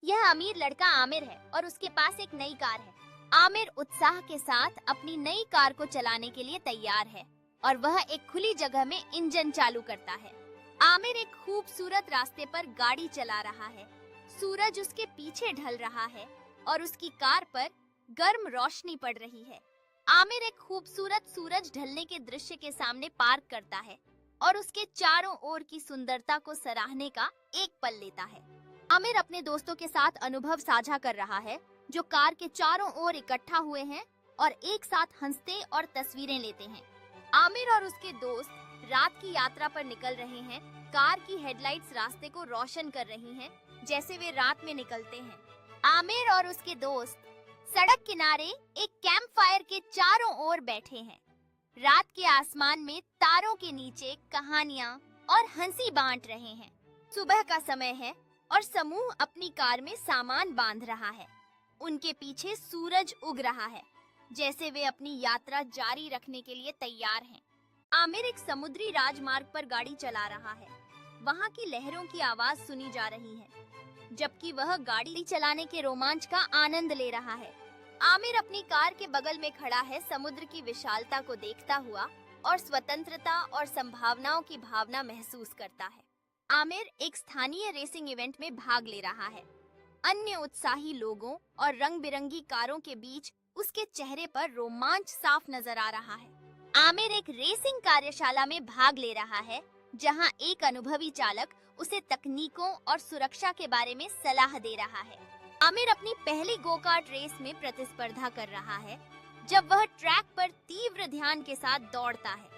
यह अमीर लड़का आमिर है और उसके पास एक नई कार है। आमिर उत्साह के साथ अपनी नई कार को चलाने के लिए तैयार है और वह एक खुली जगह में इंजन चालू करता है। आमिर एक खूबसूरत रास्ते पर गाड़ी चला रहा है। सूरज उसके पीछे ढल रहा है और उसकी कार पर गर्म रोशनी पड़ रही है। आमिर एक खूबसूरत सूरज ढलने के दृश्य के सामने पार्क करता है और उसके चारों ओर की सुंदरता को सराहने का एक पल लेता है। आमिर अपने दोस्तों के साथ अनुभव साझा कर रहा है, जो कार के चारों ओर इकट्ठा हुए हैं और एक साथ हंसते और तस्वीरें लेते हैं। आमिर और उसके दोस्त रात की यात्रा पर निकल रहे हैं। कार की हेडलाइट्स रास्ते को रोशन कर रही हैं, जैसे वे रात में निकलते हैं। आमिर और उसके दोस्त सड़क किनारे एक कैंप फायर के चारों ओर बैठे हैं। रात के आसमान में तारों के नीचे कहानियां और हंसी बांट रहे हैं। सुबह का समय है और समूह अपनी कार में सामान बांध रहा है। उनके पीछे सूरज उग रहा है, जैसे वे अपनी यात्रा जारी रखने के लिए तैयार हैं। आमिर एक समुद्री राजमार्ग पर गाड़ी चला रहा है। वहाँ की लहरों की आवाज सुनी जा रही है, जबकि वह गाड़ी चलाने के रोमांच का आनंद ले रहा है। आमिर अपनी कार के बगल में खड़ा है, समुद्र की विशालता को देखता हुआ और स्वतंत्रता और संभावनाओं की भावना महसूस करता है। आमिर एक स्थानीय रेसिंग इवेंट में भाग ले रहा है। अन्य उत्साही लोगों और रंग-बिरंगी कारों के बीच उसके चेहरे पर रोमांच साफ नजर आ रहा है। आमिर एक रेसिंग कार्यशाला में भाग ले रहा है, जहां एक अनुभवी चालक उसे तकनीकों और सुरक्षा के बारे में सलाह दे रहा है। आमिर अपनी पहली गो-कार्ट रेस में प्रतिस्पर्धा कर रहा है, जब वह ट्रैक पर तीव्र ध्यान के साथ दौड़ता है।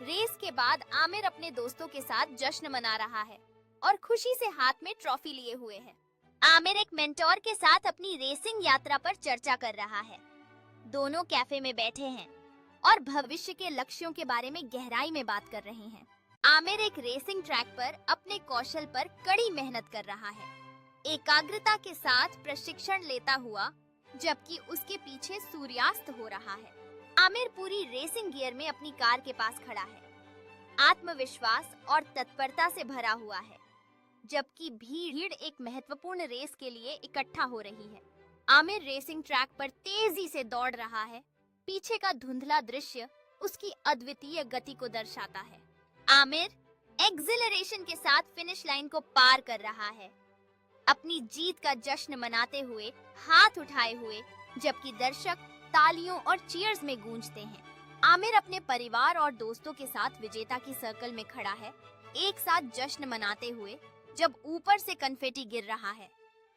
रेस के बाद आमिर अपने दोस्तों के साथ जश्न मना रहा है और खुशी से हाथ में ट्रॉफी लिए हुए है। आमिर एक मेंटोर के साथ अपनी रेसिंग यात्रा पर चर्चा कर रहा है। दोनों कैफे में बैठे हैं और भविष्य के लक्ष्यों के बारे में गहराई में बात कर रहे हैं। आमिर एक रेसिंग ट्रैक पर अपने कौशल पर कड़ी मेहनत कर रहा है, एकाग्रता के साथ प्रशिक्षण लेता हुआ, जबकि उसके पीछे सूर्यास्त हो रहा है। आमिर पूरी रेसिंग गियर में अपनी कार के पास खड़ा है, आत्मविश्वास और तत्परता से भरा हुआ है, जबकि भीड़ एक महत्वपूर्ण रेस के लिए इकट्ठा हो रही है। आमिर रेसिंग ट्रैक पर तेजी से दौड़ रहा है। पीछे का धुंधला दृश्य उसकी अद्वितीय गति को दर्शाता है। आमिर एक्सिलरेशन के साथ फिनिश लाइन को पार कर रहा है, अपनी जीत का जश्न मनाते हुए, हाथ उठाए हुए, जबकि दर्शक तालियों और चीयर्स में गूंजते हैं। आमिर अपने परिवार और दोस्तों के साथ विजेता की सर्कल में खड़ा है, एक साथ जश्न मनाते हुए, जब ऊपर से कन्फेटी गिर रहा है।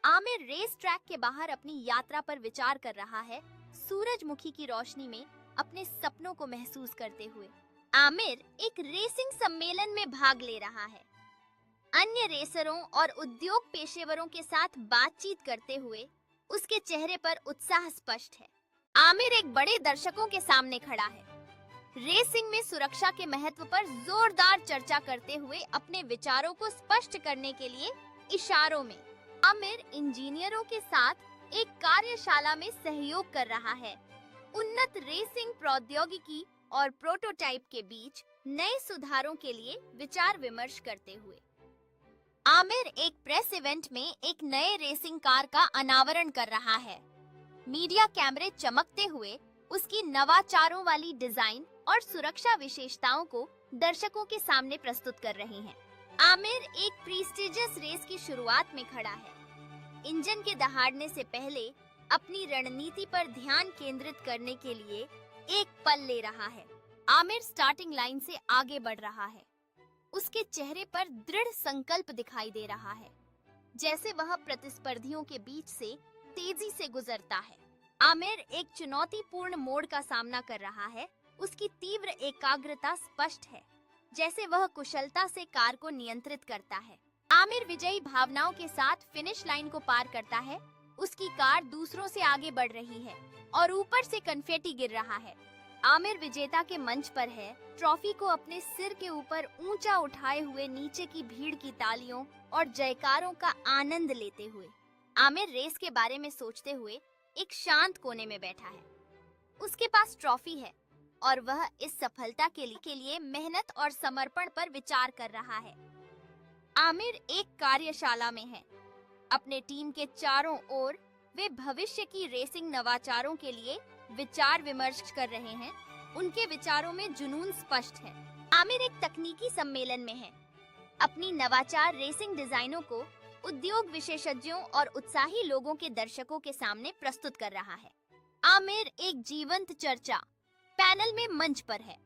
आमिर रेस ट्रैक के बाहर अपनी यात्रा पर विचार कर रहा है, सूरजमुखी की रोशनी में अपने सपनों को महसूस करते हुए। आमिर एक रेसिंग सम्मेलन में भाग ले रहा है, अन्य रेसरों और उद्योग पेशेवरों के साथ बातचीत करते हुए। उसके चेहरे पर उत्साह स्पष्ट है। आमिर एक बड़े दर्शकों के सामने खड़ा है, रेसिंग में सुरक्षा के महत्व पर जोरदार चर्चा करते हुए, अपने विचारों को स्पष्ट करने के लिए इशारों में। आमिर इंजीनियरों के साथ एक कार्यशाला में सहयोग कर रहा है, उन्नत रेसिंग प्रौद्योगिकी और प्रोटोटाइप के बीच नए सुधारों के लिए विचार विमर्श करते हुए। आमिर एक प्रेस इवेंट में एक नए रेसिंग कार का अनावरण कर रहा है। मीडिया कैमरे चमकते हुए उसकी नवाचारों वाली डिजाइन और सुरक्षा विशेषताओं को दर्शकों के सामने प्रस्तुत कर रहे हैं। आमिर एक प्रीस्टिजियस रेस की शुरुआत में खड़ा है, इंजन के दहाड़ने से पहले अपनी रणनीति पर ध्यान केंद्रित करने के लिए एक पल ले रहा है। आमिर स्टार्टिंग लाइन से आगे बढ़ रहा है, उसके चेहरे पर दृढ़ संकल्प दिखाई दे रहा है, जैसे वह प्रतिस्पर्धियों के बीच से तेजी से गुजरता है। आमिर एक चुनौतीपूर्ण मोड़ का सामना कर रहा है, उसकी तीव्र एकाग्रता स्पष्ट है, जैसे वह कुशलता से कार को नियंत्रित करता है। आमिर विजयी भावनाओं के साथ फिनिश लाइन को पार करता है। उसकी कार दूसरों से आगे बढ़ रही है और ऊपर से कन्फेटी गिर रहा है। आमिर विजेता के मंच पर है, ट्रॉफी को अपने सिर के ऊपर ऊंचा उठाए हुए, नीचे की भीड़ की तालियों और जयकारों का आनंद लेते हुए। आमिर रेस के बारे में सोचते हुए एक शांत कोने में बैठा है। उसके पास ट्रॉफी है और वह इस सफलता के लिए मेहनत और समर्पण पर विचार कर रहा है। आमिर एक कार्यशाला में है, अपने टीम के चारों ओर वे भविष्य की रेसिंग नवाचारों के लिए विचार विमर्श कर रहे हैं। उनके विचारों में जुनून स्पष्ट है। आमिर एक तकनीकी सम्मेलन में है, अपनी नवाचार रेसिंग डिजाइनों को उद्योग विशेषज्ञों और उत्साही लोगों के दर्शकों के सामने प्रस्तुत कर रहा है। आमिर एक जीवंत चर्चा पैनल में मंच पर है,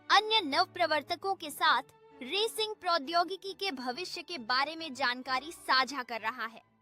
अन्य नवप्रवर्तकों के साथ रेसिंग प्रौद्योगिकी के भविष्य के बारे में जानकारी साझा कर रहा है।